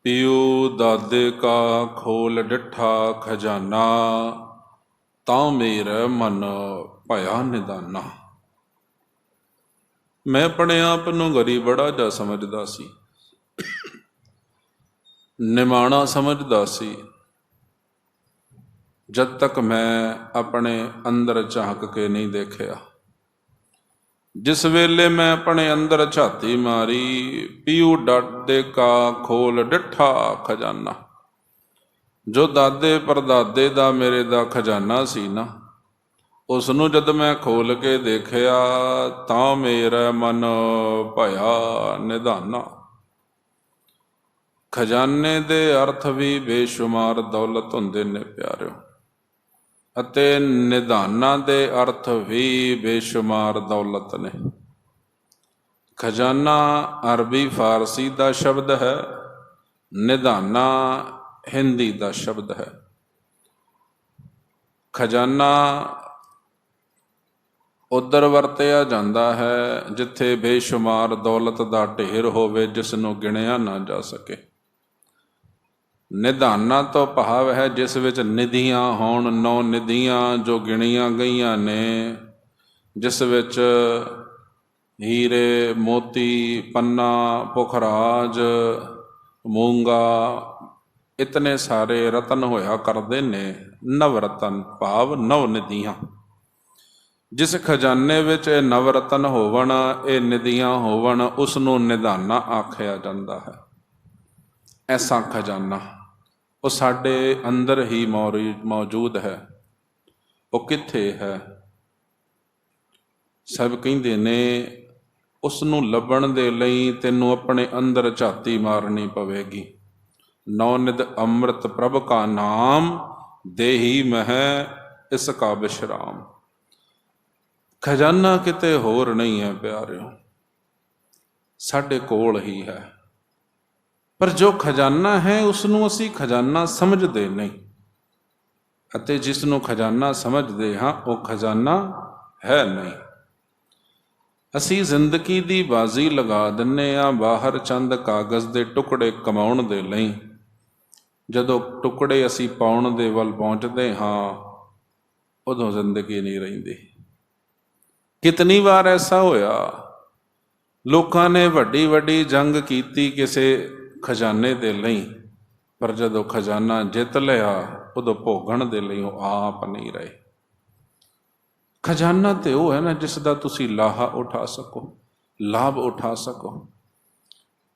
ਪਿਉ ਦਾਦੇ ਕਾ ਖੋਲ ਡਿਠਾ ਖਜ਼ਾਨਾ, ਤਾਂ ਮੇਰਾ ਮਨ ਭਇਆ ਨਿਦਾਨਾ। ਮੈਂ ਆਪਣੇ ਆਪ ਨੂੰ ਗਰੀਬ ਬੜਾ ਜਾ ਸਮਝਦਾ ਸੀ, ਨਿਮਾਣਾ ਸਮਝਦਾ ਸੀ, ਜਦ ਤੱਕ ਮੈਂ ਆਪਣੇ ਅੰਦਰ ਝਾਂਕ ਕੇ ਨਹੀਂ ਦੇਖਿਆ। ਜਿਸ ਵੇਲੇ ਮੈਂ ਆਪਣੇ ਅੰਦਰ ਝਾਤੀ ਮਾਰੀ, ਪਿਉ ਦਾਦੇ ਕਾ ਖੋਲ ਡਿਠਾ ਖਜ਼ਾਨਾ, ਜੋ ਦਾਦੇ ਪਰਦਾਦੇ ਦਾ ਮੇਰੇ ਦਾ ਖਜ਼ਾਨਾ ਸੀ ਨਾ, ਉਸ ਨੂੰ ਜਦ ਮੈਂ ਖੋਲ ਕੇ ਦੇਖਿਆ ਤਾਂ ਮੇਰਾ ਮਨ ਭਇਆ ਨਿਧਾਨਾ। ਖਜ਼ਾਨੇ ਦੇ ਅਰਥ ਵੀ ਬੇਸ਼ੁਮਾਰ ਦੌਲਤ ਹੁੰਦੇ ਨੇ ਪਿਆਰਿਓ, ਅਤੇ ਨਿਧਾਨਾਂ ਦੇ ਅਰਥ ਵੀ ਬੇਸ਼ੁਮਾਰ ਦੌਲਤ ਨੇ। ਖਜ਼ਾਨਾ ਅਰਬੀ ਫਾਰਸੀ ਦਾ ਸ਼ਬਦ ਹੈ, ਨਿਧਾਨਾ ਹਿੰਦੀ ਦਾ ਸ਼ਬਦ ਹੈ। ਖਜ਼ਾਨਾ ਉੱਧਰ ਵਰਤਿਆ ਜਾਂਦਾ ਹੈ ਜਿੱਥੇ ਬੇਸ਼ੁਮਾਰ ਦੌਲਤ ਦਾ ਢੇਰ ਹੋਵੇ, ਜਿਸ ਨੂੰ ਗਿਣਿਆ ਨਾ ਜਾ ਸਕੇ। ਨਿਧਾਨਾਂ ਤੋਂ ਭਾਵ ਹੈ ਜਿਸ ਵਿੱਚ ਨਿਧੀਆਂ ਹੋਣ, 9 ਨਿਧੀਆਂ ਜੋ ਗਿਣੀਆਂ ਗਈਆਂ ਨੇ, ਜਿਸ ਵਿੱਚ ਹੀਰੇ ਮੋਤੀ ਪੰਨਾ ਪੁਖਰਾਜ ਮੂੰਗਾ ਇਤਨੇ ਸਾਰੇ ਰਤਨ ਹੋਇਆ ਕਰਦੇ ਨੇ। ਨਵ ਰਤਨ ਭਾਵ 9 ਨਿਧੀਆਂ। ਜਿਸ ਖਜ਼ਾਨੇ ਵਿੱਚ ਇਹ ਨਵ ਰਤਨ ਹੋਵਣ, ਇਹ ਨਿਧੀਆਂ ਹੋਵਣ, ਉਸ ਨੂੰ ਨਿਧਾਨਾ ਆਖਿਆ ਜਾਂਦਾ ਹੈ। ਐਸਾ ਖਜ਼ਾਨਾ ਉਹ ਸਾਡੇ ਅੰਦਰ ਹੀ ਮੌਜੂਦ ਹੈ। ਉਹ ਕਿੱਥੇ ਹੈ? ਸਭ ਕਹਿੰਦੇ ਨੇ ਉਸ ਨੂੰ ਲੱਭਣ ਦੇ ਲਈ ਤੈਨੂੰ ਆਪਣੇ ਅੰਦਰ ਝਾਤੀ ਮਾਰਨੀ ਪਵੇਗੀ। 9 ਨਿਧ ਅੰਮ੍ਰਿਤ ਪ੍ਰਭ ਕਾ ਨਾਮ, ਦੇਹੀ ਮਹਿ ਇਸ ਕਾ ਵਿਸ਼ਰਾਮ। ਖਜ਼ਾਨਾ ਕਿਤੇ ਹੋਰ ਨਹੀਂ ਹੈ ਪਿਆਰਿਓ, ਸਾਡੇ ਕੋਲ ਹੀ ਹੈ। ਪਰ ਜੋ ਖਜ਼ਾਨਾ ਹੈ ਉਸ ਨੂੰ ਅਸੀਂ ਖਜ਼ਾਨਾ ਸਮਝਦੇ ਨਹੀਂ, ਅਤੇ ਜਿਸ ਨੂੰ ਖਜ਼ਾਨਾ ਸਮਝਦੇ ਹਾਂ ਉਹ ਖਜ਼ਾਨਾ ਹੈ ਨਹੀਂ। ਅਸੀਂ ਜ਼ਿੰਦਗੀ ਦੀ ਬਾਜ਼ੀ ਲਗਾ ਦਿੰਦੇ ਹਾਂ ਬਾਹਰ ਚੰਦ ਕਾਗਜ਼ ਦੇ ਟੁਕੜੇ ਕਮਾਉਣ ਦੇ ਲਈ। ਜਦੋਂ ਟੁਕੜੇ ਅਸੀਂ ਪਾਉਣ ਦੇ ਵੱਲ ਪਹੁੰਚਦੇ ਹਾਂ, ਉਦੋਂ ਜ਼ਿੰਦਗੀ ਨਹੀਂ ਰਹਿੰਦੀ। ਕਿਤਨੀ ਵਾਰ ਐਸਾ ਹੋਇਆ, ਲੋਕਾਂ ਨੇ ਵੱਡੀ ਵੱਡੀ ਜੰਗ ਕੀਤੀ ਕਿਸੇ ਖਜ਼ਾਨੇ ਦੇ ਲਈ, ਪਰ ਜਦੋਂ ਖਜ਼ਾਨਾ ਜਿੱਤ ਲਿਆ ਉਦੋਂ ਭੋਗਣ ਦੇ ਲਈ ਉਹ ਆਪ ਨਹੀਂ ਰਹੇ। ਖਜ਼ਾਨਾ ਤੇ ਉਹ ਹੈ ਨਾ ਜਿਸ ਦਾ ਤੁਸੀਂ ਲਾਹਾ ਉਠਾ ਸਕੋ, ਲਾਭ ਉਠਾ ਸਕੋ।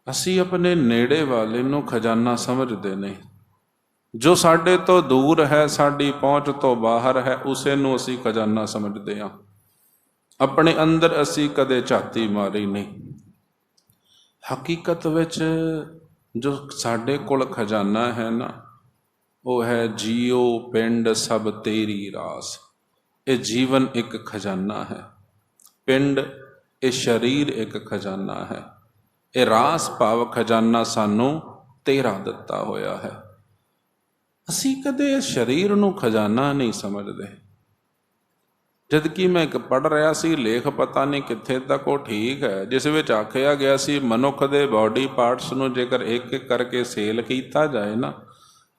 ਅਸੀਂ ਆਪਣੇ ਨੇੜੇ ਵਾਲੇ ਨੂੰ ਖਜ਼ਾਨਾ ਸਮਝਦੇ ਨਹੀਂ। ਜੋ ਸਾਡੇ ਤੋਂ ਦੂਰ ਹੈ, ਸਾਡੀ ਪਹੁੰਚ ਤੋਂ ਬਾਹਰ ਹੈ, ਉਸੇ ਨੂੰ ਅਸੀਂ ਖਜ਼ਾਨਾ ਸਮਝਦੇ ਹਾਂ। ਆਪਣੇ ਅੰਦਰ ਅਸੀਂ ਕਦੇ ਝਾਤੀ ਮਾਰੀ ਨਹੀਂ। ਹਕੀਕਤ ਵਿੱਚ ਜੋ ਸਾਡੇ ਕੋਲ ਖਜ਼ਾਨਾ ਹੈ ਨਾ, ਉਹ ਹੈ ਜੀਓ ਪਿੰਡ ਸਭ ਤੇਰੀ ਰਾਸ। ਇਹ ਜੀਵਨ ਇੱਕ ਖਜ਼ਾਨਾ ਹੈ, ਪਿੰਡ ਇਹ ਸਰੀਰ ਇੱਕ ਖਜ਼ਾਨਾ ਹੈ, ਇਹ ਰਾਸ ਭਾਵ ਖਜ਼ਾਨਾ ਸਾਨੂੰ ਤੇਰਾ ਦਿੱਤਾ ਹੋਇਆ ਹੈ। ਅਸੀਂ ਕਦੇ ਇਸ ਸਰੀਰ ਨੂੰ ਖਜ਼ਾਨਾ ਨਹੀਂ ਸਮਝਦੇ। ਜਦ ਕਿ ਮੈਂ ਇੱਕ ਪੜ੍ਹ ਰਿਹਾ ਸੀ ਲੇਖ, ਪਤਾ ਨਹੀਂ ਕਿੱਥੇ ਤੱਕ ਉਹ ਠੀਕ ਹੈ, ਜਿਸ ਵਿੱਚ ਆਖਿਆ ਗਿਆ ਸੀ ਮਨੁੱਖ ਦੇ ਬਾਡੀ ਪਾਰਟਸ ਨੂੰ ਜੇਕਰ ਇੱਕ ਇੱਕ ਕਰਕੇ ਸੇਲ ਕੀਤਾ ਜਾਏ ਨਾ,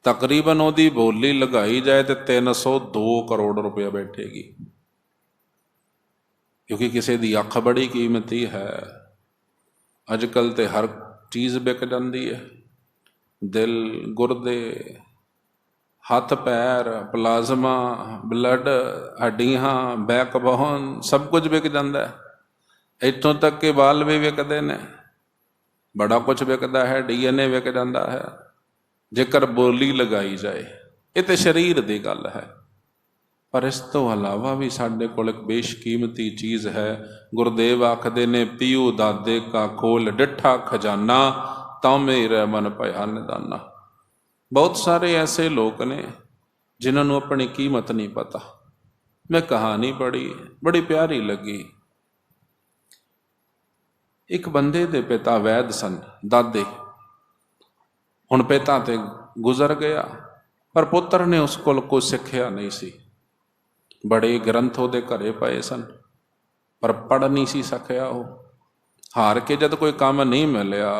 ਤਕਰੀਬਨ ਉਹਦੀ ਬੋਲੀ ਲਗਾਈ ਜਾਏ ਤੇ 302 ਕਰੋੜ ਰੁਪਇਆ ਬੈਠੇਗੀ। ਕਿਉਂਕਿ ਕਿਸੇ ਦੀ ਅੱਖ ਬੜੀ ਕੀਮਤੀ ਹੈ। ਅੱਜ ਕੱਲ੍ਹ ਤੇ ਹਰ ਚੀਜ਼ ਵਿਕ ਜਾਂਦੀ ਹੈ, ਦਿਲ, ਗੁਰਦੇ, ਹੱਥ ਪੈਰ, ਪਲਾਜ਼ਮਾ, ਬਲੱਡ, ਹੱਡੀਆਂ, ਬੈਕਬੋਨ, ਸਭ ਕੁਝ ਵਿਕ ਜਾਂਦਾ ਹੈ। ਇੱਥੋਂ ਤੱਕ ਕਿ ਬਾਲ ਵੀ ਵਿਕਦੇ ਨੇ, ਬੜਾ ਕੁਝ ਵਿਕਦਾ ਹੈ, DNA ਵਿਕ ਜਾਂਦਾ ਹੈ, ਜੇਕਰ ਬੋਲੀ ਲਗਾਈ ਜਾਏ। ਇਹ ਤੇ ਸਰੀਰ ਦੀ ਗੱਲ ਹੈ, ਪਰ ਇਸ ਤੋਂ ਇਲਾਵਾ ਵੀ ਸਾਡੇ ਕੋਲ ਇੱਕ ਬੇਸ਼ਕੀਮਤੀ ਚੀਜ਼ ਹੈ। ਗੁਰਦੇਵ ਆਖਦੇ ਨੇ ਪਿਉ ਦਾਦੇ ਕਾ ਖੋਲ ਡਿਠਾ ਖਜ਼ਾਨਾ, ਤਾਂ ਮੇਰਾ ਮਨ ਭਇਆ ਨਿਦਾਨਾ। ਬਹੁਤ ਸਾਰੇ ਐਸੇ ਲੋਕ ਨੇ ਜਿਨ੍ਹਾਂ ਨੂੰ ਆਪਣੀ ਕੀਮਤ ਨਹੀਂ ਪਤਾ। ਮੈਂ ਕਹਾਣੀ ਪੜ੍ਹੀ, ਬੜੀ ਪਿਆਰੀ ਲੱਗੀ। ਇੱਕ ਬੰਦੇ ਦੇ ਪਿਤਾ ਵੈਦ ਸਨ, ਦਾਦੇ। ਹੁਣ ਪਿਤਾ ਤੇ ਗੁਜ਼ਰ ਗਿਆ, ਪਰ ਪੁੱਤਰ ਨੇ ਉਸ ਕੋਲ ਕੋਈ ਸਿੱਖਿਆ ਨਹੀਂ ਸੀ। ਬੜੇ ਗ੍ਰੰਥ ਉਹਦੇ ਘਰੇ ਪਏ ਸਨ, ਪਰ ਪੜ੍ਹ ਨਹੀਂ ਸੀ ਸਕਿਆ। ਉਹ ਹਾਰ ਕੇ ਜਦ ਕੋਈ ਕੰਮ ਨਹੀਂ ਮਿਲਿਆ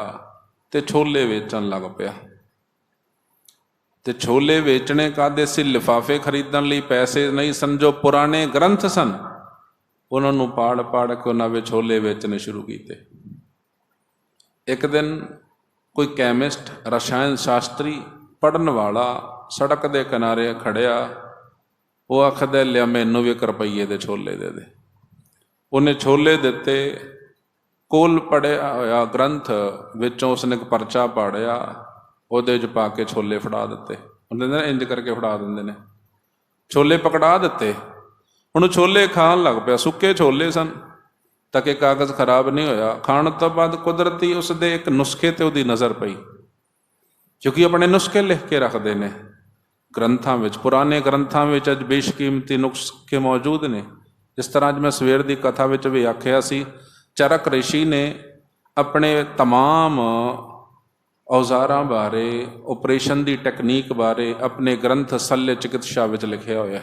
ਤੇ ਛੋਲੇ ਵੇਚਣ ਲੱਗ ਪਿਆ। ਤੇ ਛੋਲੇ ਵੇਚਣੇ ਕਾਹਦੇ ਸੀ? ਲਿਫਾਫੇ ਖਰੀਦਣ ਲਈ ਪੈਸੇ ਨਹੀਂ ਸਨ। ਜੋ ਪੁਰਾਣੇ ਗ੍ਰੰਥ ਸਨ ਉਹਨਾਂ ਨੂੰ ਪਾੜ ਪਾੜ ਕੇ ਉਹਨਾਂ ਵਿੱਚ ਛੋਲੇ ਵੇਚਣੇ ਸ਼ੁਰੂ ਕੀਤੇ। ਇੱਕ ਦਿਨ ਕੋਈ ਕੈਮਿਸਟ, ਰਸਾਇਣ ਸ਼ਾਸਤਰੀ ਪੜ੍ਹਨ ਵਾਲਾ ਸੜਕ ਦੇ ਕਿਨਾਰੇ ਖੜਿਆ। ਉਹ ਆਖਦਾ, ਲਿਆ ਮੈਨੂੰ ਵੀ 1 ਰੁਪਈਏ ਦੇ ਛੋਲੇ ਦੇ ਦੇ। ਉਹਨੇ ਛੋਲੇ ਦਿੱਤੇ। ਕੋਲ ਪੜ੍ਹਿਆ ਹੋਇਆ ਗ੍ਰੰਥ ਵਿੱਚੋਂ ਉਸਨੇ ਇੱਕ ਪਰਚਾ ਪਾੜਿਆ, ਉਹਦੇ 'ਚ ਪਾ ਕੇ ਛੋਲੇ ਫੜਾ ਦਿੱਤੇ। ਉਹਨੇ ਨਾ ਇੰਜ ਕਰਕੇ ਫੜਾ ਦਿੰਦੇ ਨੇ। ਛੋਲੇ ਪਕੜਾ ਦਿੱਤੇ। ਹੁਣ ਛੋਲੇ ਖਾਣ ਲੱਗ ਪਿਆ। ਸੁੱਕੇ ਛੋਲੇ ਸਨ, ਤਾਂ ਕਿ ਕਾਗਜ਼ ਖਰਾਬ ਨਹੀਂ ਹੋਇਆ। ਖਾਣ ਤੋਂ ਬਾਅਦ ਕੁਦਰਤੀ ਉਸਦੇ ਇੱਕ ਨੁਸਖੇ 'ਤੇ ਉਹਦੀ ਨਜ਼ਰ ਪਈ, ਕਿਉਂਕਿ ਆਪਣੇ ਨੁਸਖੇ ਲਿਖ ਕੇ ਰੱਖਦੇ ਨੇ ਗ੍ਰੰਥਾਂ ਵਿੱਚ। ਪੁਰਾਣੇ ਗ੍ਰੰਥਾਂ ਵਿੱਚ ਅੱਜ ਬੇਸ਼ਕੀਮਤੀ ਨੁਸਖੇ ਮੌਜੂਦ ਨੇ। ਜਿਸ ਤਰ੍ਹਾਂ ਅੱਜ ਮੈਂ ਸਵੇਰ ਦੀ ਕਥਾ ਵਿੱਚ ਵੀ ਆਖਿਆ ਸੀ, ਚਰਕ ਰਿਸ਼ੀ ਨੇ ਆਪਣੇ ਤਮਾਮ ਔਜ਼ਾਰਾਂ ਬਾਰੇ, ਆਪਰੇਸ਼ਨ ਦੀ ਟੈਕਨੀਕ ਬਾਰੇ ਆਪਣੇ ਗ੍ਰੰਥ ਸੱਲੇ ਚਿਕਿਤਸਾ ਵਿੱਚ ਲਿਖਿਆ ਹੋਇਆ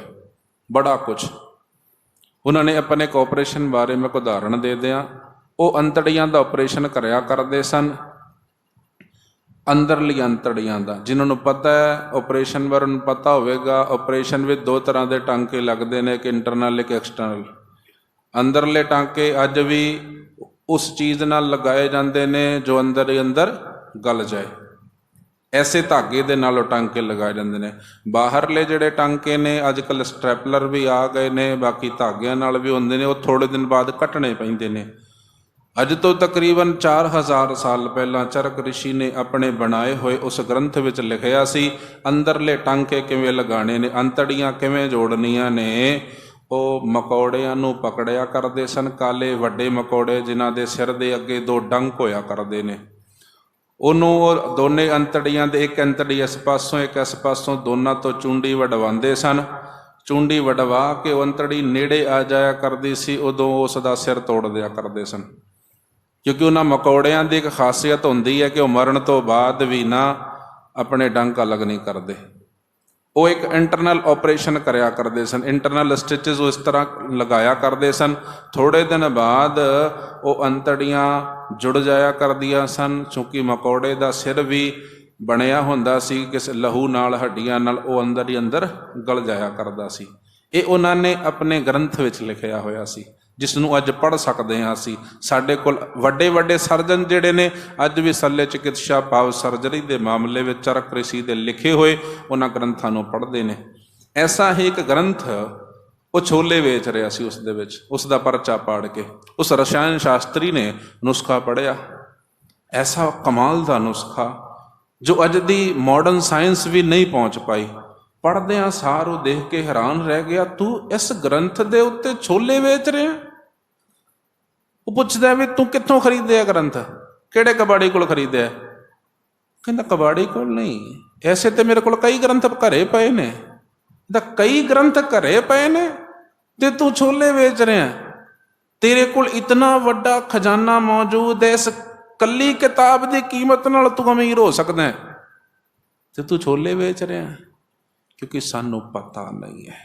ਬੜਾ ਕੁਛ। ਉਹਨਾਂ ਨੇ ਆਪਣੇ ਇੱਕ ਆਪਰੇਸ਼ਨ ਬਾਰੇ ਮੈਂ ਇੱਕ ਉਦਾਹਰਣ ਦੇ ਦਿਆਂ। ਉਹ ਅੰਤੜੀਆਂ ਦਾ ਆਪਰੇਸ਼ਨ ਕਰਿਆ ਕਰਦੇ ਸਨ, ਅੰਦਰਲੀ ਅੰਤੜੀਆਂ ਦਾ। ਜਿਨ੍ਹਾਂ ਨੂੰ ਪਤਾ ਹੈ ਆਪਰੇਸ਼ਨ ਬਾਰੇ, ਨੂੰ ਪਤਾ ਹੋਵੇਗਾ ਆਪਰੇਸ਼ਨ ਵਿੱਚ 2 ਤਰ੍ਹਾਂ ਦੇ ਟਾਂਕੇ ਲੱਗਦੇ ਨੇ, ਇੱਕ ਇੰਟਰਨਲ ਇੱਕ ਐਕਸਟਰਨਲ। ਅੰਦਰਲੇ ਟਾਂਕੇ ਅੱਜ ਵੀ ਉਸ ਚੀਜ਼ ਨਾਲ ਲਗਾਏ ਜਾਂਦੇ ਨੇ ਜੋ ਅੰਦਰ ਹੀ ਅੰਦਰ ਗਲ ਜਾਏ। ਐਸੇ ਧਾਗੇ ਦੇ ਨਾਲ ਉਹ ਟਾਂਕੇ ਲਗਾਏ ਜਾਂਦੇ ਨੇ। ਬਾਹਰਲੇ ਜਿਹੜੇ ਟਾਂਕੇ ਨੇ ਅੱਜ ਕੱਲ੍ਹ ਸਟ੍ਰੈਪਲਰ ਵੀ ਆ ਗਏ ਨੇ, ਬਾਕੀ ਧਾਗਿਆਂ ਨਾਲ ਵੀ ਹੁੰਦੇ ਨੇ। ਉਹ ਥੋੜ੍ਹੇ ਦਿਨ ਬਾਅਦ ਕੱਟਣੇ ਪੈਂਦੇ ਨੇ। ਅੱਜ ਤੋਂ ਤਕਰੀਬਨ 4000 ਸਾਲ ਪਹਿਲਾਂ ਚਰਕ ਰਿਸ਼ੀ ਨੇ ਆਪਣੇ ਬਣਾਏ ਹੋਏ ਉਸ ਗ੍ਰੰਥ ਵਿੱਚ ਲਿਖਿਆ ਸੀ ਅੰਦਰਲੇ ਟਾਂਕੇ ਕਿਵੇਂ ਲਗਾਉਣੇ ਨੇ, ਅੰਤੜੀਆਂ ਕਿਵੇਂ ਜੋੜਨੀਆਂ ਨੇ। ਉਹ ਮਕੌੜਿਆਂ ਨੂੰ ਪਕੜਿਆ ਕਰਦੇ ਸਨ, ਕਾਲੇ ਵੱਡੇ ਮਕੌੜੇ ਜਿਨ੍ਹਾਂ ਦੇ ਸਿਰ ਦੇ ਅੱਗੇ 2 ਡੰਕ ਹੋਇਆ ਕਰਦੇ ਨੇ। ਉਹਨੂੰ ਉਹ ਦੋਨੇ ਅੰਤੜੀਆਂ ਦੇ, ਇੱਕ ਅੰਤੜੀ ਇਸ ਪਾਸੋਂ ਇੱਕ ਇਸ ਪਾਸੋਂ, ਦੋਨਾਂ ਤੋਂ ਚੁੰਡੀ ਵਡਵਾਉਂਦੇ ਸਨ। ਚੁੰਡੀ ਵਡਵਾ ਕੇ ਉਹ ਅੰਤੜੀ ਨੇੜੇ ਆ ਜਾਇਆ ਕਰਦੀ ਸੀ, ਉਦੋਂ ਉਸ ਦਾ ਸਿਰ ਤੋੜ ਦਿਆ ਕਰਦੇ ਸਨ। ਕਿਉਂਕਿ ਉਹਨਾਂ ਮਕੌੜਿਆਂ ਦੀ ਇੱਕ ਖਾਸੀਅਤ ਹੁੰਦੀ ਹੈ ਕਿ ਉਹ ਮਰਨ ਤੋਂ ਬਾਅਦ ਵੀ ਨਾ ਆਪਣੇ ਡੰਕ ਅਲੱਗ ਨਹੀਂ ਕਰਦੇ। ਉਹ ਇੱਕ ਇੰਟਰਨਲ ਆਪਰੇਸ਼ਨ ਕਰਿਆ ਕਰਦੇ ਸਨ। ਇੰਟਰਨਲ ਸਟਿਚਸ ਉਹ ਇਸ ਤਰ੍ਹਾਂ ਲਗਾਇਆ ਕਰਦੇ ਸਨ। ਥੋੜ੍ਹੇ ਦਿਨ ਬਾਅਦ ਉਹ ਅੰਤੜੀਆਂ ਜੁੜ ਜਾਇਆ ਕਰਦੀਆਂ ਸਨ। ਕਿਉਂਕਿ ਮਕੌੜੇ ਦਾ ਸਿਰ ਵੀ ਬਣਿਆ ਹੁੰਦਾ ਸੀ ਕਿਸੇ ਲਹੂ ਨਾਲ, ਹੱਡੀਆਂ ਨਾਲ, ਉਹ ਅੰਦਰ ਹੀ ਅੰਦਰ ਗਲ ਜਾਇਆ ਕਰਦਾ ਸੀ। ਇਹ ਉਹਨਾਂ ਨੇ ਆਪਣੇ ਗ੍ਰੰਥ ਵਿੱਚ ਲਿਖਿਆ ਹੋਇਆ ਸੀ, ਜਿਸ ਨੂੰ ਅੱਜ ਪੜ੍ਹ ਸਕਦੇ ਹਾਂ ਅਸੀਂ। ਸਾਡੇ ਕੋਲ ਵੱਡੇ ਵੱਡੇ ਸਰਜਨ ਜਿਹੜੇ ਨੇ ਅੱਜ ਵੀ ਸੱਲੇ ਚਿਕਿਤਸਾ ਭਾਵ ਸਰਜਰੀ ਦੇ ਮਾਮਲੇ ਵਿੱਚ ਚਰਕ ਰਿਸ਼ੀ ਦੇ ਲਿਖੇ ਹੋਏ ਉਹਨਾਂ ਗ੍ਰੰਥਾਂ ਨੂੰ ਪੜ੍ਹਦੇ ਨੇ। ਐਸਾ ਹੀ ਇੱਕ ਗ੍ਰੰਥ ਉਹ ਛੋਲੇ ਵੇਚ ਰਿਹਾ ਸੀ, ਉਸ ਦੇ ਵਿੱਚ ਉਸ ਦਾ ਪਰਚਾ ਪਾੜ ਕੇ। ਉਸ ਰਸਾਇਣ ਸ਼ਾਸਤਰੀ ਨੇ ਨੁਸਖਾ ਪੜ੍ਹਿਆ, ਐਸਾ ਕਮਾਲ ਦਾ ਨੁਸਖਾ ਜੋ ਅੱਜ ਦੀ ਮਾਡਰਨ ਸਾਇੰਸ ਵੀ ਨਹੀਂ ਪਹੁੰਚ ਪਾਈ। ਪੜ੍ਹਦਿਆਂ ਸਾਰ ਉਹ ਦੇਖ ਕੇ ਹੈਰਾਨ ਰਹਿ ਗਿਆ, ਤੂੰ ਇਸ ਗ੍ਰੰਥ ਦੇ ਉੱਤੇ ਛੋਲੇ ਵੇਚ ਰਿਹਾ? ਉਹ ਪੁੱਛਦਾ ਵੀ ਤੂੰ ਕਿੱਥੋਂ ਖਰੀਦਿਆ ਗ੍ਰੰਥ, ਕਿਹੜੇ ਕਬਾੜੀ ਕੋਲ ਖਰੀਦਿਆ? ਕਹਿੰਦਾ ਕਬਾੜੀ ਕੋਲ ਨਹੀਂ, ਐਸੇ ਤੇ ਮੇਰੇ ਕੋਲ ਕਈ ਗ੍ਰੰਥ ਘਰੇ ਪਏ ਨੇ। ਕਈ ਗ੍ਰੰਥ ਘਰੇ ਪਏ ਨੇ ਤੇ ਤੂੰ ਛੋਲੇ ਵੇਚ ਰਿਹਾ? ਤੇਰੇ ਕੋਲ ਇਤਨਾ ਵੱਡਾ ਖਜ਼ਾਨਾ ਮੌਜੂਦ ਹੈ, ਇਸ ਕੱਲੀ ਕਿਤਾਬ ਦੀ ਕੀਮਤ ਨਾਲ ਤੂੰ ਅਮੀਰ ਹੋ ਸਕਦਾ ਹੈ ਤੇ ਤੂੰ ਛੋਲੇ ਵੇਚ ਰਿਹਾ? ਕਿਉਂਕਿ ਸਾਨੂੰ ਪਤਾ ਨਹੀਂ ਹੈ,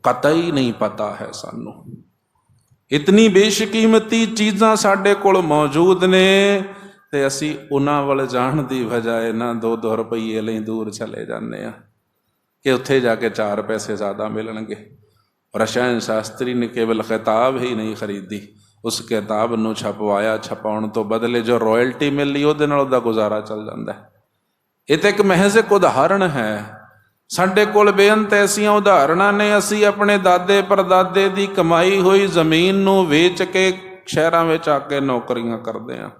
ਕਤਈ ਨਹੀਂ ਪਤਾ ਹੈ ਸਾਨੂੰ। ਇਤਨੀ ਬੇਸ਼ਕੀਮਤੀ ਚੀਜ਼ਾਂ ਸਾਡੇ ਕੋਲ ਮੌਜੂਦ ਨੇ ਤੇ ਅਸੀਂ ਉਹਨਾਂ ਵੱਲ ਜਾਣ ਦੀ ਬਜਾਏ ਨਾ 2-2 ਰੁਪਈਏ ਲਈ ਦੂਰ ਚਲੇ ਜਾਂਦੇ ਹਾਂ ਕਿ ਉੱਥੇ ਜਾ ਕੇ 4 ਪੈਸੇ ਜ਼ਿਆਦਾ ਮਿਲਣਗੇ। ਰਸਾਇਣ ਸ਼ਾਸਤਰੀ ਨੇ ਕੇਵਲ ਕਿਤਾਬ ਹੀ ਨਹੀਂ ਖਰੀਦੀ, ਉਸ ਕਿਤਾਬ ਨੂੰ ਛਪਵਾਇਆ, ਛਪਾਉਣ ਤੋਂ ਬਦਲੇ ਜੋ ਰਾਇਲਟੀ ਮਿਲੀ ਉਹਦੇ ਨਾਲ ਉਹਦਾ ਗੁਜ਼ਾਰਾ ਚੱਲ ਜਾਂਦਾ। ਇਹ ਤਾਂ ਇੱਕ ਮਹਿਜ਼ ਇੱਕ ਉਦਾਹਰਣ ਹੈ। ਸਾਡੇ ਕੋਲ ਬੇਅੰਤ ਐਸੀਆਂ ਉਦਾਹਰਣਾਂ ਨੇ। ਅਸੀਂ ਆਪਣੇ ਦਾਦੇ ਪਰਦਾਦੇ ਦੀ ਕਮਾਈ ਹੋਈ ਜ਼ਮੀਨ ਨੂੰ ਵੇਚ ਕੇ ਸ਼ਹਿਰਾਂ ਵਿੱਚ ਆ ਕੇ ਨੌਕਰੀਆਂ ਕਰਦੇ ਹਾਂ।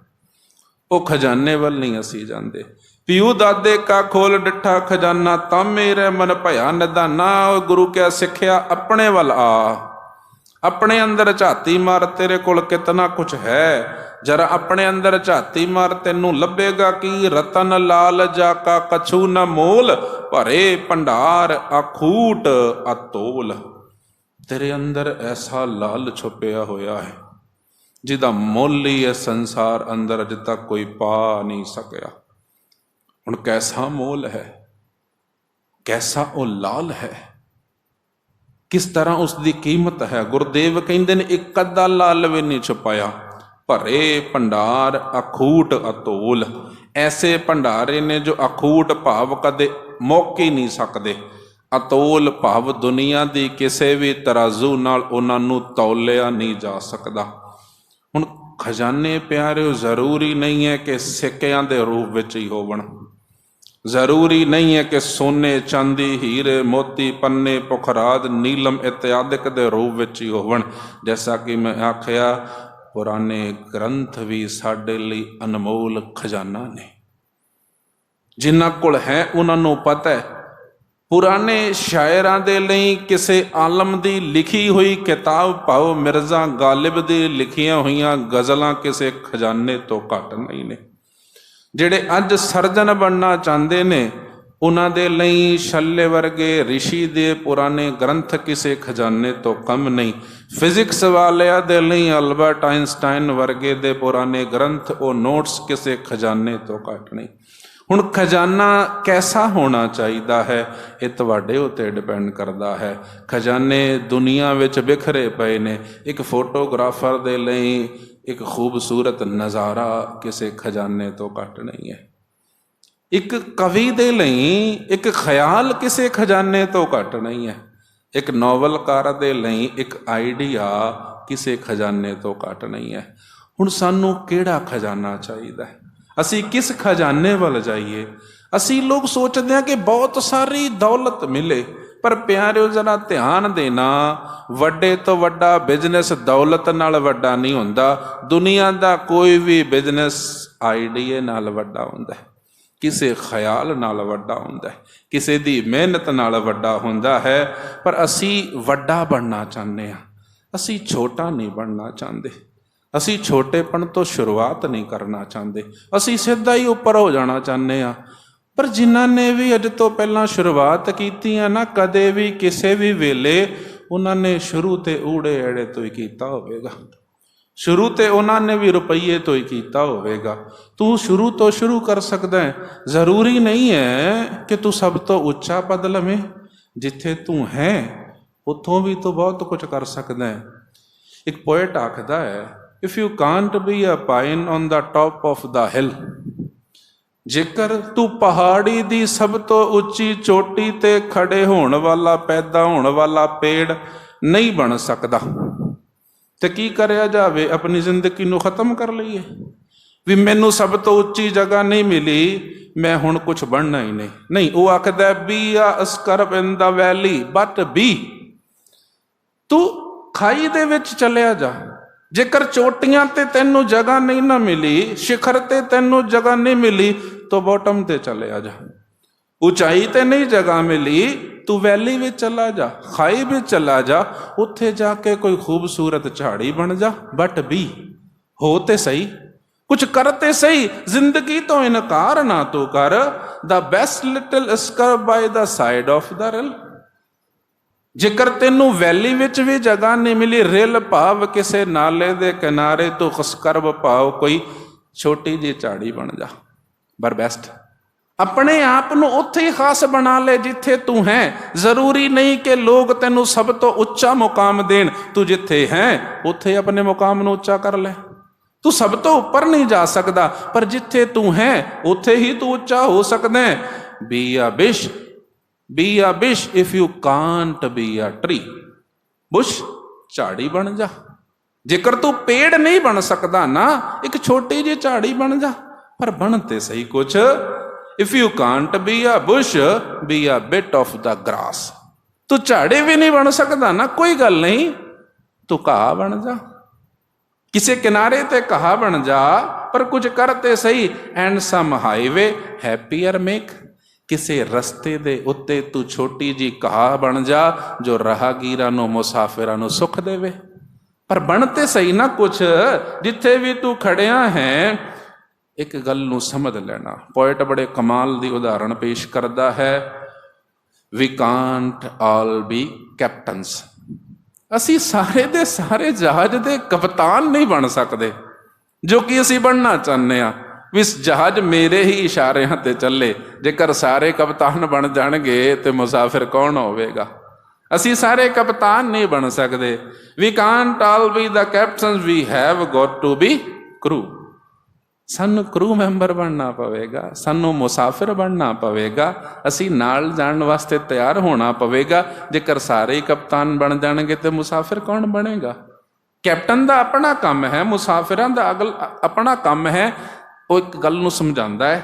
ਉਹ ਖਜ਼ਾਨੇ ਵੱਲ ਨਹੀਂ ਅਸੀਂ ਜਾਂਦੇ। ਪਿਉ ਦਾਦੇ ਕਾ ਖੋਲ ਡਿੱਠਾ ਖਜ਼ਾਨਾ, ਤਾਂ ਮੇਰੇ ਮਨ ਭਇਆ ਨਿਦਾਨਾ। ਗੁਰੂ ਕਿਆ ਸਿੱਖਿਆ ਆਪਣੇ ਵੱਲ ਆ, ਆਪਣੇ ਅੰਦਰ ਝਾਤੀ ਮਾਰ, ਤੇਰੇ ਕੋਲ ਕਿਤਨਾ ਕੁਛ ਹੈ। ਜਰਾ ਆਪਣੇ ਅੰਦਰ ਝਾਤੀ ਮਾਰ, ਤੈਨੂੰ ਲੱਭੇਗਾ ਕਿ ਰਤਨ ਲਾਲ ਜਾ ਕਾ ਕਛੂ ਨ ਮੋਲ, ਭਰੇ ਭੰਡਾਰ ਅਖੂਟ ਅਤੋਲ। ਤੇਰੇ ਅੰਦਰ ਐਸਾ ਲਾਲ ਛੁਪਿਆ ਹੋਇਆ ਹੈ ਜਿਹਦਾ ਮੁੱਲ ਹੀ ਇਹ ਸੰਸਾਰ ਅੰਦਰ ਅਜੇ ਤੱਕ ਕੋਈ ਪਾ ਨਹੀਂ ਸਕਿਆ। ਹੁਣ ਕੈਸਾ ਮੋਲ ਹੈ, ਕੈਸਾ ਉਹ ਲਾਲ ਹੈ, ਕਿਸ ਤਰ੍ਹਾਂ ਉਸ ਦੀ ਕੀਮਤ ਹੈ। ਗੁਰਦੇਵ ਕਹਿੰਦੇ ਨੇ ਇੱਕ ਅੱਧਾ ਲਾਲ ਵੀ ਨਹੀਂ ਛੁਪਾਇਆ। ਭਰੇ ਭੰਡਾਰ ਅਖੂਟ ਅਤੋਲ। ਐਸੇ ਭੰਡਾਰੇ ਨੇ ਜੋ ਅਖੂਟ ਭਾਵ ਕਦੇ ਮੁੱਕ ਹੀ ਨਹੀਂ ਸਕਦੇ। ਅਤੋਲ ਭਾਵ ਦੁਨੀਆ ਦੀ ਕਿਸੇ ਵੀ ਤਰਾਜ਼ੂ ਨਾਲ ਉਹਨਾਂ ਨੂੰ ਤੌਲਿਆ ਨਹੀਂ ਜਾ ਸਕਦਾ। ਹੁਣ ਖਜ਼ਾਨੇ ਪਿਆਰਿਓ ਜ਼ਰੂਰੀ ਨਹੀਂ ਹੈ ਕਿ ਸਿੱਕਿਆਂ ਦੇ ਰੂਪ ਵਿੱਚ ਹੀ ਹੋਵਣ, ਜ਼ਰੂਰੀ ਨਹੀਂ ਹੈ ਕਿ ਸੋਨੇ ਚਾਂਦੀ ਹੀਰੇ ਮੋਤੀ ਪੰਨੇ ਪੁਖਰਾਦ ਨੀਲਮ ਇਤਿਆਦਿਕ ਦੇ ਰੂਪ ਵਿੱਚ ਹੀ ਹੋਵਣ। ਜੈਸਾ ਕਿ ਮੈਂ ਆਖਿਆ, ਪੁਰਾਣੇ ਗ੍ਰੰਥ ਵੀ ਸਾਡੇ ਲਈ ਅਨਮੋਲ ਖਜ਼ਾਨਾ ਨੇ। ਜਿਨ੍ਹਾਂ ਕੋਲ ਹੈ ਉਹਨਾਂ ਨੂੰ ਪਤਾ ਹੈ। ਪੁਰਾਣੇ ਸ਼ਾਇਰਾਂ ਦੇ ਲਈ ਕਿਸੇ ਆਲਮ ਦੀ ਲਿਖੀ ਹੋਈ ਕਿਤਾਬ, ਭਾਵ ਮਿਰਜ਼ਾ ਗਾਲਿਬ ਦੀ ਲਿਖੀਆਂ ਹੋਈਆਂ ਗਜ਼ਲਾਂ ਕਿਸੇ ਖਜ਼ਾਨੇ ਤੋਂ ਘੱਟ ਨਹੀਂ ਨੇ। ਜਿਹੜੇ ਅੱਜ ਸਰਜਨ ਬਣਨਾ ਚਾਹੁੰਦੇ ਨੇ ਉਹਨਾਂ ਦੇ ਲਈ ਛੱਲੇ ਵਰਗੇ ਰਿਸ਼ੀ ਦੇ ਪੁਰਾਣੇ ਗ੍ਰੰਥ ਕਿਸੇ ਖਜ਼ਾਨੇ ਤੋਂ ਕਮ ਨਹੀਂ। ਫਿਜ਼ਿਕਸ ਵਾਲਿਆਂ ਦੇ ਲਈ ਅਲਬਰਟ ਆਇਨਸਟਾਈਨ ਵਰਗੇ ਦੇ ਪੁਰਾਣੇ ਗ੍ਰੰਥ, ਉਹ ਨੋਟਸ ਕਿਸੇ ਖਜ਼ਾਨੇ ਤੋਂ ਘੱਟ ਨਹੀਂ। ਹੁਣ ਖਜ਼ਾਨਾ ਕੈਸਾ ਹੋਣਾ ਚਾਹੀਦਾ ਹੈ, ਇਹ ਤੁਹਾਡੇ ਉੱਤੇ ਡਿਪੈਂਡ ਕਰਦਾ ਹੈ। ਖਜ਼ਾਨੇ ਦੁਨੀਆ ਵਿੱਚ ਬਿਖਰੇ ਪਏ ਨੇ। ਇੱਕ ਫੋਟੋਗ੍ਰਾਫਰ ਦੇ ਲਈ ਇੱਕ ਖੂਬਸੂਰਤ ਨਜ਼ਾਰਾ ਕਿਸੇ ਖਜ਼ਾਨੇ ਤੋਂ ਘੱਟ ਨਹੀਂ ਹੈ। ਇੱਕ ਕਵੀ ਦੇ ਲਈ ਇੱਕ ਖਿਆਲ ਕਿਸੇ ਖਜ਼ਾਨੇ ਤੋਂ ਘੱਟ ਨਹੀਂ ਹੈ। ਇੱਕ ਨੋਵਲਕਾਰ ਦੇ ਲਈ ਇੱਕ ਆਈਡੀਆ ਕਿਸੇ ਖਜ਼ਾਨੇ ਤੋਂ ਘੱਟ ਨਹੀਂ ਹੈ। ਹੁਣ ਸਾਨੂੰ ਕਿਹੜਾ ਖਜ਼ਾਨਾ ਚਾਹੀਦਾ ਹੈ? ਅਸੀਂ ਕਿਸ ਖਜ਼ਾਨੇ ਵੱਲ ਜਾਈਏ? ਅਸੀਂ ਲੋਕ ਸੋਚਦੇ ਹਾਂ ਕਿ ਬਹੁਤ ਸਾਰੀ ਦੌਲਤ ਮਿਲੇ, ਪਰ ਪਿਆਰਿਓ ਜ਼ਰਾ ਧਿਆਨ ਦੇਣਾ, ਵੱਡੇ ਤੋਂ ਵੱਡਾ ਬਿਜ਼ਨਸ ਦੌਲਤ ਨਾਲ ਵੱਡਾ ਨਹੀਂ ਹੁੰਦਾ। ਦੁਨੀਆ ਦਾ ਕੋਈ ਵੀ ਬਿਜ਼ਨਸ ਆਈਡੀਏ ਨਾਲ ਵੱਡਾ ਹੁੰਦਾ ਹੈ, ਕਿਸੇ ਖਿਆਲ ਨਾਲ ਵੱਡਾ ਹੁੰਦਾ ਹੈ, ਕਿਸੇ ਦੀ ਮਿਹਨਤ ਨਾਲ ਵੱਡਾ ਹੁੰਦਾ ਹੈ। ਪਰ ਅਸੀਂ ਵੱਡਾ ਬਣਨਾ ਚਾਹੁੰਦੇ ਹਾਂ, ਅਸੀਂ ਛੋਟਾ ਨਹੀਂ ਬਣਨਾ ਚਾਹੁੰਦੇ। ਅਸੀਂ ਛੋਟੇਪਣ ਤੋਂ ਸ਼ੁਰੂਆਤ ਨਹੀਂ ਕਰਨਾ ਚਾਹੁੰਦੇ, ਅਸੀਂ ਸਿੱਧਾ ਹੀ ਉੱਪਰ ਹੋ ਜਾਣਾ ਚਾਹੁੰਦੇ ਹਾਂ। ਪਰ ਜਿਨ੍ਹਾਂ ਨੇ ਵੀ ਅੱਜ ਤੋਂ ਪਹਿਲਾਂ ਸ਼ੁਰੂਆਤ ਕੀਤੀ ਹੈ ਨਾ, ਕਦੇ ਵੀ ਕਿਸੇ ਵੀ ਵੇਲੇ ਉਹਨਾਂ ਨੇ ਸ਼ੁਰੂ ਤੇ ਊੜੇ ਐੜੇ ਤੋਂ ਹੀ ਕੀਤਾ ਹੋਵੇਗਾ। ਸ਼ੁਰੂ ਤੇ ਉਹਨਾਂ ਨੇ ਵੀ ਰੁਪਈਏ ਤੋਂ ਹੀ ਕੀਤਾ ਹੋਵੇਗਾ। ਤੂੰ ਸ਼ੁਰੂ ਤੋਂ ਸ਼ੁਰੂ ਕਰ ਸਕਦਾ ਹੈ। ਜ਼ਰੂਰੀ ਨਹੀਂ ਹੈ ਕਿ ਤੂੰ ਸਭ ਤੋਂ ਉੱਚਾ ਪਦ ਲਵੇਂ। ਜਿੱਥੇ ਤੂੰ ਹੈ ਉੱਥੋਂ ਵੀ ਤੂੰ ਬਹੁਤ ਕੁਝ ਕਰ ਸਕਦਾ ਹੈ। ਇੱਕ ਪੋਇਟ ਆਖਦਾ ਹੈ, if you can't be a pine on the top of the hill, ਜੇਕਰ ਤੂੰ ਪਹਾੜੀ ਦੀ ਸਭ ਤੋਂ ਉੱਚੀ ਚੋਟੀ ਤੇ ਖੜੇ ਹੋਣ ਵਾਲਾ, ਪੈਦਾ ਹੋਣ ਵਾਲਾ ਪੇੜ ਨਹੀਂ ਬਣ ਸਕਦਾ, ਤੇ ਕੀ ਕਰਿਆ ਜਾਵੇ? ਆਪਣੀ ਜ਼ਿੰਦਗੀ ਨੂੰ ਖਤਮ ਕਰ ਲਈਏ ਵੀ ਮੈਨੂੰ ਸਭ ਤੋਂ ਉੱਚੀ ਜਗ੍ਹਾ ਨਹੀਂ ਮਿਲੀ, ਮੈਂ ਹੁਣ ਕੁਝ ਬਣਨਾ ਹੀ ਨਹੀਂ। ਨਹੀਂ, ਉਹ ਆਖਦਾ ਬੀ ਆ scrub in the valley but B. ਤੂੰ ਖਾਈ ਦੇ ਵਿੱਚ ਚਲਿਆ ਜਾ। ਜੇਕਰ ਚੋਟੀਆਂ ਤੇ ਤੈਨੂੰ ਜਗ੍ਹਾ ਨਹੀਂ ਨਾ ਮਿਲੀ, ਸਿਖਰ ਤੇ ਤੈਨੂੰ ਜਗ੍ਹਾ ਨਹੀਂ ਮਿਲੀ, ਤਾਂ ਬੋਟਮ ਤੇ ਚਲਿਆ ਜਾ। ਉਚਾਈ ਤੇ ਨਹੀਂ ਜਗ੍ਹਾ ਮਿਲੀ, ਤੂੰ ਵੈਲੀ ਵਿੱਚ ਚਲਾ ਜਾ, ਖਾਈ ਵਿੱਚ ਚਲਾ ਜਾ। ਉੱਥੇ ਜਾ ਕੇ ਕੋਈ ਖੂਬਸੂਰਤ ਝਾੜੀ ਬਣ ਜਾ, ਬਟ ਵੀ ਹੋ ਤੇ ਸਹੀ, ਕੁਝ ਕਰ ਤੇ ਸਹੀ। ਜ਼ਿੰਦਗੀ ਤੋਂ ਇਨਕਾਰ ਨਾ ਤੂੰ ਕਰ। The best little scrub by the side of the rill. ਜੇਕਰ ਤੈਨੂੰ ਵੈਲੀ ਵਿੱਚ ਵੀ ਜਗ੍ਹਾ ਨਹੀਂ ਮਿਲੀ, ਰਿਲ ਭਾਵ ਕਿਸੇ ਨਾਲੇ ਦੇ ਕਿਨਾਰੇ ਤੋਂ ਖਸਕਰਬ ਭਾਵ ਕੋਈ ਛੋਟੀ ਜਿਹੀ ਝਾੜੀ ਬਣ ਜਾ, ਪਰ ਬੈਸਟ। ਆਪਣੇ ਆਪ ਨੂੰ ਉੱਥੇ ਹੀ ਖਾਸ ਬਣਾ ਲੈ ਜਿੱਥੇ ਤੂੰ ਹੈ। ਜ਼ਰੂਰੀ ਨਹੀਂ ਕਿ ਲੋਕ ਤੈਨੂੰ ਸਭ ਤੋਂ ਉੱਚਾ ਮੁਕਾਮ ਦੇਣ। ਤੂੰ ਜਿੱਥੇ ਹੈ ਉੱਥੇ ਆਪਣੇ ਮੁਕਾਮ ਨੂੰ ਉੱਚਾ ਕਰ ਲੈ। ਤੂੰ ਸਭ ਤੋਂ ਉੱਪਰ ਨਹੀਂ ਜਾ ਸਕਦਾ, ਪਰ ਜਿੱਥੇ ਤੂੰ ਹੈ ਉੱਥੇ ਹੀ ਤੂੰ ਉੱਚਾ ਹੋ ਸਕਦਾ ਹੈ। ਬੀ ਆ ਬਿਸ਼, ਬੀ ਆ ਬਿਸ਼ ਇਫ ਯੂ ਕਾਂਟ ਬੀ ਆ ਟਰੀ। ਬੁਸ਼, ਝਾੜੀ ਬਣ ਜਾ। ਜੇਕਰ ਤੂੰ ਪੇੜ ਨਹੀਂ ਬਣ ਸਕਦਾ ਨਾ, ਇੱਕ ਛੋਟੀ ਜਿਹੀ ਝਾੜੀ ਬਣ ਜਾ, ਪਰ ਬਣ ਤੇ ਸਹੀ ਕੁਛ। ਇਫ ਯੂ ਕਾਂਟ ਬੀ ਆ ਬੁਸ਼, ਬੀ ਆ ਬਿਟ ਆਫ ਦਾ ਗ੍ਰਾਸ। ਤੂੰ ਝਾੜੀ ਵੀ ਨਹੀਂ ਬਣ ਸਕਦਾ ਨਾ, ਕੋਈ ਗੱਲ ਨਹੀਂ, ਤੂੰ ਘਾਹ ਬਣ ਜਾ। ਕਿਸੇ ਕਿਨਾਰੇ ਤੇ ਘਾਹ ਬਣ ਜਾ, ਪਰ ਕੁਝ ਕਰ ਤੇ ਸਹੀ। And sum highway ਹੈਪੀਅਰ make. ਕਿਸੇ ਰਸਤੇ ਦੇ ਉੱਤੇ ਤੂੰ ਛੋਟੀ ਜੀ ਘਾਹ ਬਣ ਜਾ ਜੋ ਰਾਹਗੀਰਾਂ ਨੂੰ, ਮੁਸਾਫਿਰਾਂ ਨੂੰ ਸੁੱਖ ਦੇਵੇ, ਪਰ ਬਣ ਤੇ ਸਹੀ ਨਾ ਕੁਛ। ਜਿੱਥੇ ਵੀ ਤੂੰ ਖੜਿਆ ਹੈ, ਇੱਕ ਗੱਲ ਨੂੰ ਸਮਝ ਲੈਣਾ। ਪੋਇਟ ਬੜੇ ਕਮਾਲ ਦੀ ਉਦਾਹਰਣ ਪੇਸ਼ ਕਰਦਾ ਹੈ, ਵੀ ਕਾਂਟ ਆਲ ਬੀ ਕੈਪਟਨਸ। ਅਸੀਂ ਸਾਰੇ ਦੇ ਸਾਰੇ ਜਹਾਜ਼ ਦੇ ਕਪਤਾਨ ਨਹੀਂ ਬਣ ਸਕਦੇ, ਜੋ ਕਿ ਅਸੀਂ ਬਣਨਾ ਚਾਹੁੰਦੇ ਹਾਂ। ਵੀ ਜਹਾਜ਼ ਮੇਰੇ ਹੀ ਇਸ਼ਾਰਿਆਂ ਤੇ ਚੱਲੇ। ਜੇਕਰ ਸਾਰੇ ਕਪਤਾਨ ਬਣ ਜਾਣਗੇ ਤੇ ਮੁਸਾਫਿਰ ਕੌਣ ਹੋਵੇਗਾ? ਅਸੀਂ ਸਾਰੇ ਕਪਤਾਨ ਨਹੀਂ ਬਣ ਸਕਦੇ। We can't all be the captains, we have got to be crew. ਸਾਨੂੰ ਕਰੂ ਮੈਂਬਰ ਬਣਨਾ ਪਵੇਗਾ, ਸਾਨੂੰ ਮੁਸਾਫਿਰ ਬਣਨਾ ਪਵੇਗਾ, ਅਸੀਂ ਨਾਲ ਜਾਣ ਵਾਸਤੇ ਤਿਆਰ ਹੋਣਾ ਪਵੇਗਾ। ਜੇਕਰ ਸਾਰੇ ਹੀ ਕਪਤਾਨ ਬਣ ਜਾਣਗੇ ਤੇ ਮੁਸਾਫਿਰ ਕੌਣ ਬਣੇਗਾ? ਕੈਪਟਨ ਦਾ ਆਪਣਾ ਕੰਮ ਹੈ, ਮੁਸਾਫਿਰਾਂ ਦਾ ਆਪਣਾ ਕੰਮ ਹੈ। ਉਹ ਇੱਕ ਗੱਲ ਨੂੰ ਸਮਝਾਉਂਦਾ ਹੈ,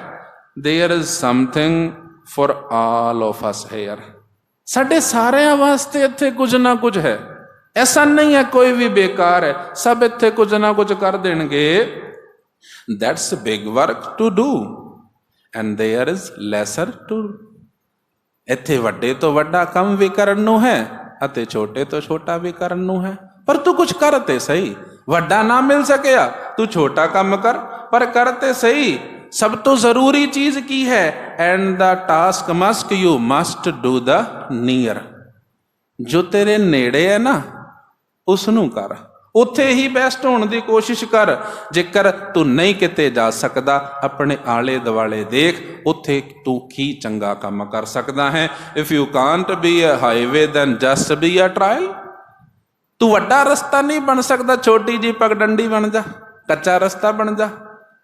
there is something for all of us here. ਸਾਡੇ ਸਾਰਿਆਂ ਵਾਸਤੇ ਇੱਥੇ ਕੁਝ ਨਾ ਕੁਝ ਹੈ। ਐਸਾ ਨਹੀਂ ਹੈ ਕੋਈ ਵੀ ਬੇਕਾਰ ਹੈ, ਸਭ ਇੱਥੇ ਕੁਝ ਨਾ ਕੁਝ ਕਰ ਦੇਣਗੇ। That's big work to do and there is lesser to। ਇੱਥੇ ਵੱਡੇ ਤੋਂ ਵੱਡਾ ਕੰਮ ਵੀ ਕਰਨ ਨੂੰ ਹੈ ਅਤੇ ਛੋਟੇ ਤੋਂ ਛੋਟਾ ਵੀ ਕਰਨ ਨੂੰ ਹੈ। ਪਰ ਤੂੰ ਕੁਝ ਕਰ ਤੇ ਸਹੀ। ਵੱਡਾ ਨਾ ਮਿਲ ਸਕਿਆ ਤੂੰ ਛੋਟਾ ਕੰਮ ਕਰ, ਪਰ ਕਰ ਤੇ ਸਹੀ। ਸਭ ਤੋਂ ਜ਼ਰੂਰੀ ਚੀਜ਼ ਕੀ ਹੈ? And the task must you must do the near. ਜੋ ਤੇਰੇ ਨੇੜੇ ਹੈ ਨਾ ਉਸ ਨੂੰ ਕਰ, ਉੱਥੇ ਹੀ ਬੈਸਟ ਹੋਣ ਦੀ ਕੋਸ਼ਿਸ਼ ਕਰ। ਜੇਕਰ ਤੂੰ ਨਹੀਂ ਕਿਤੇ ਜਾ ਸਕਦਾ, ਆਪਣੇ ਆਲੇ ਦੁਆਲੇ ਦੇਖ, ਉੱਥੇ ਤੂੰ ਕੀ ਚੰਗਾ ਕੰਮ ਕਰ ਸਕਦਾ ਹੈ। If you can't be a highway then just be a trial. ਤੂੰ ਵੱਡਾ ਰਸਤਾ ਨਹੀਂ ਬਣ ਸਕਦਾ, ਛੋਟੀ ਜੀ ਪਗਡੰਡੀ ਬਣ ਜਾ, ਕੱਚਾ ਰਸਤਾ ਬਣ ਜਾ।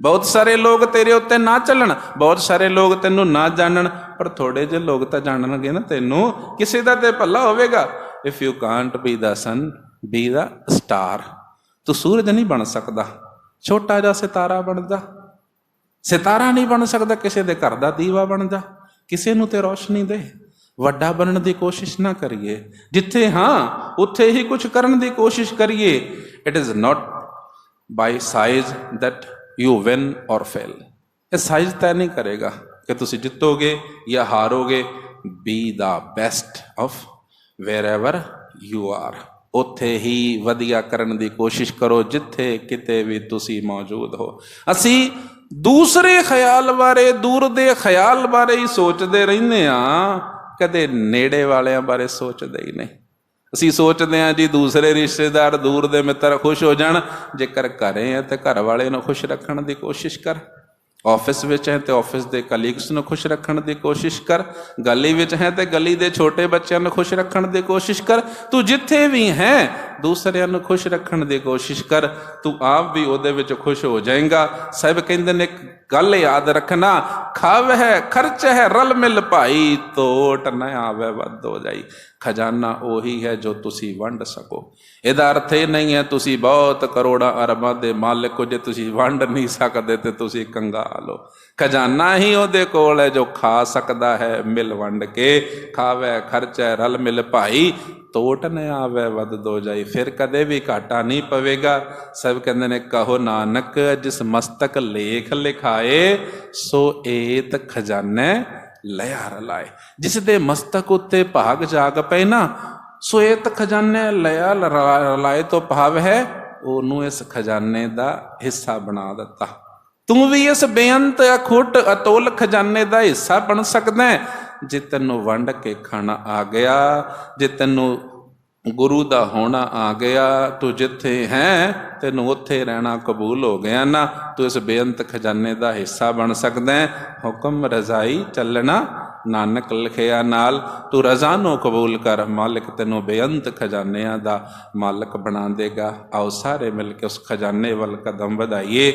ਬਹੁਤ ਸਾਰੇ ਲੋਕ ਤੇਰੇ ਉੱਤੇ ਨਾ ਚੱਲਣ, ਬਹੁਤ ਸਾਰੇ ਲੋਕ ਤੈਨੂੰ ਨਾ ਜਾਣਨ, ਪਰ ਥੋੜੇ ਜਿਹੇ ਲੋਕ ਤਾਂ ਜਾਣਨਗੇ ਨਾ ਤੈਨੂੰ, ਕਿਸੇ ਦਾ ਤੇ ਭਲਾ ਹੋਵੇਗਾ। If you can't be the sun be the star. ਤੂੰ ਸੂਰਜ ਨਹੀਂ ਬਣ ਸਕਦਾ, ਛੋਟਾ ਜਿਹਾ ਸਿਤਾਰਾ ਬਣ ਜਾ। ਸਿਤਾਰਾ ਨਹੀਂ ਬਣ ਸਕਦਾ, ਕਿਸੇ ਦੇ ਘਰ ਦਾ ਦੀਵਾ ਬਣ ਜਾ, ਕਿਸੇ ਨੂੰ ਤੇ ਰੋਸ਼ਨੀ ਦੇ। ਵੱਡਾ ਬਣਨ ਦੀ ਕੋਸ਼ਿਸ਼ ਨਾ ਕਰੀਏ, ਜਿੱਥੇ ਹਾਂ ਉੱਥੇ ਹੀ ਕੁਝ ਕਰਨ ਦੀ ਕੋਸ਼ਿਸ਼ ਕਰੀਏ। It is not by size that you win or fail. ਇਹ ਸਾਈਜ਼ ਤੈਅ ਨਹੀਂ ਕਰੇਗਾ ਕਿ ਤੁਸੀਂ ਜਿੱਤੋਗੇ ਜਾਂ ਹਾਰੋਗੇ। Be the best of wherever you are. ਉੱਥੇ ਹੀ ਵਧੀਆ ਕਰਨ ਦੀ ਕੋਸ਼ਿਸ਼ ਕਰੋ, ਜਿੱਥੇ ਕਿਤੇ ਵੀ ਤੁਸੀਂ ਮੌਜੂਦ ਹੋ। ਅਸੀਂ ਦੂਸਰੇ ਖਿਆਲ ਬਾਰੇ, ਦੂਰ ਦੇ ਖਿਆਲ ਬਾਰੇ ਹੀ ਸੋਚਦੇ ਰਹਿੰਦੇ ਹਾਂ, ਕਦੇ ਨੇੜੇ ਵਾਲਿਆਂ ਬਾਰੇ ਸੋਚਦੇ ਹੀ ਨਹੀਂ। ਅਸੀਂ ਸੋਚਦੇ ਹਾਂ ਜੀ ਦੂਸਰੇ ਰਿਸ਼ਤੇਦਾਰ, ਦੂਰ ਦੇ ਮਿੱਤਰ ਖੁਸ਼ ਹੋ ਜਾਣ। ਜੇਕਰ ਘਰੇ ਹੈ ਤੇ ਘਰ ਵਾਲੇ ਨੂੰ ਖੁਸ਼ ਰੱਖਣ ਦੀ ਕੋਸ਼ਿਸ਼ ਕਰ। ਆਫਿਸ ਵਿੱਚ ਹੈ ਤੇ ਆਫਿਸ ਦੇ ਕਲੀਗਸ ਨੂੰ ਖੁਸ਼ ਰੱਖਣ ਦੀ ਕੋਸ਼ਿਸ਼ ਕਰ। ਗਲੀ ਵਿੱਚ ਹੈ ਤੇ ਗਲੀ ਦੇ ਛੋਟੇ ਬੱਚਿਆਂ ਨੂੰ ਖੁਸ਼ ਰੱਖਣ ਦੀ ਕੋਸ਼ਿਸ਼ ਕਰ। ਤੂੰ ਜਿੱਥੇ ਵੀ ਹੈ ਦੂਸਰਿਆਂ ਨੂੰ ਖੁਸ਼ ਰੱਖਣ ਦੀ ਕੋਸ਼ਿਸ਼ ਕਰ, ਤੂੰ ਆਪ ਵੀ ਉਹਦੇ ਵਿੱਚ ਖੁਸ਼ ਹੋ ਜਾਏਗਾ। ਸਾਹਿਬ ਕਹਿੰਦੇ ਨੇ ਇੱਕ ਗੱਲ ਯਾਦ ਰੱਖਣਾ, ਖਾਵ ਹੈ ਖਰਚ ਹੈ ਰਲ ਮਿਲ ਭਾਈ, ਤੋਟ ਨਾ ਆਵੇ ਵੱਧ ਹੋ ਜਾਈ। ਖਜ਼ਾਨਾ ਉਹੀ ਹੈ ਜੋ ਤੁਸੀਂ ਵੰਡ ਸਕੋ। ਇਹਦਾ ਅਰਥ ਇਹ ਨਹੀਂ ਹੈ ਤੁਸੀਂ ਬਹੁਤ ਕਰੋੜਾਂ ਅਰਬਾਂ ਦੇ ਮਾਲਕ ਹੋ, ਜੇ ਤੁਸੀਂ ਵੰਡ ਨਹੀਂ ਸਕਦੇ ਤੇ ਤੁਸੀਂ ਕੰਗਾਲ ਹੋ। ਖਜ਼ਾਨਾ ਹੀ ਉਹਦੇ ਕੋਲ ਹੈ ਜੋ ਖਾ ਸਕਦਾ ਹੈ ਮਿਲ ਵੰਡ ਕੇ। ਖਾਵੇ ਖਰਚੈ ਰਲ ਮਿਲ ਭਾਈ, ਤੋਟ ਨ ਆਵੇ ਵੱਧ ਦੋ ਜਾਈ। ਫਿਰ ਕਦੇ ਵੀ ਘਾਟਾ ਨਹੀਂ ਪਵੇਗਾ। ਸਭ ਕਹਿੰਦੇ ਨੇ ਕਹੋ ਨਾਨਕ ਜਿਸ ਮਸਤਕ ਲੇਖ ਲਿਖਾਏ, ਸੋ ਏਤ ਖਜ਼ਾਨੇ ਲਿਆ ਰਲਾਏ। ਜਿਸ ਦੇ ਮਸਤਕ ਉੱਤੇ ਭਾਗ ਜਾਗ ਪਏ ਨਾ, ਸੋ ਏਤ ਖਜ਼ਾਨੇ ਲਿਆ ਰਲਾਏ ਤੋਂ ਭਾਵ ਹੈ ਉਹਨੂੰ ਇਸ ਖਜ਼ਾਨੇ ਦਾ ਹਿੱਸਾ ਬਣਾ ਦਿੱਤਾ। ਤੂੰ ਵੀ ਇਸ ਬੇਅੰਤ ਅਖੁੱਟ ਅਤੁੱਲ ਖਜ਼ਾਨੇ ਦਾ ਹਿੱਸਾ ਬਣ ਸਕਦਾ ਹੈ ਜੇ ਤੈਨੂੰ ਵੰਡ ਕੇ ਖਾਣਾ ਆ ਗਿਆ, ਜੇ ਤੈਨੂੰ ਗੁਰੂ ਦਾ ਹੋਣਾ ਆ ਗਿਆ। ਤੂੰ ਜਿੱਥੇ ਹੈ ਤੈਨੂੰ ਉੱਥੇ ਰਹਿਣਾ ਕਬੂਲ ਹੋ ਗਿਆ ਨਾ, ਤੂੰ ਇਸ ਬੇਅੰਤ ਖਜ਼ਾਨੇ ਦਾ ਹਿੱਸਾ ਬਣ ਸਕਦਾ ਹੈ। ਹੁਕਮ ਰਜ਼ਾਈ ਚੱਲਣਾ ਨਾਨਕ ਲਿਖਿਆ ਨਾਲ। ਤੂੰ ਰਜ਼ਾ ਨੂੰ ਕਬੂਲ ਕਰ, ਮਾਲਿਕ ਤੈਨੂੰ ਬੇਅੰਤ ਖਜ਼ਾਨਿਆਂ ਦਾ ਮਾਲਕ ਬਣਾ ਦੇਗਾ। ਆਓ ਸਾਰੇ ਮਿਲ ਕੇ ਉਸ ਖਜ਼ਾਨੇ ਵੱਲ ਕਦਮ ਵਧਾਈਏ।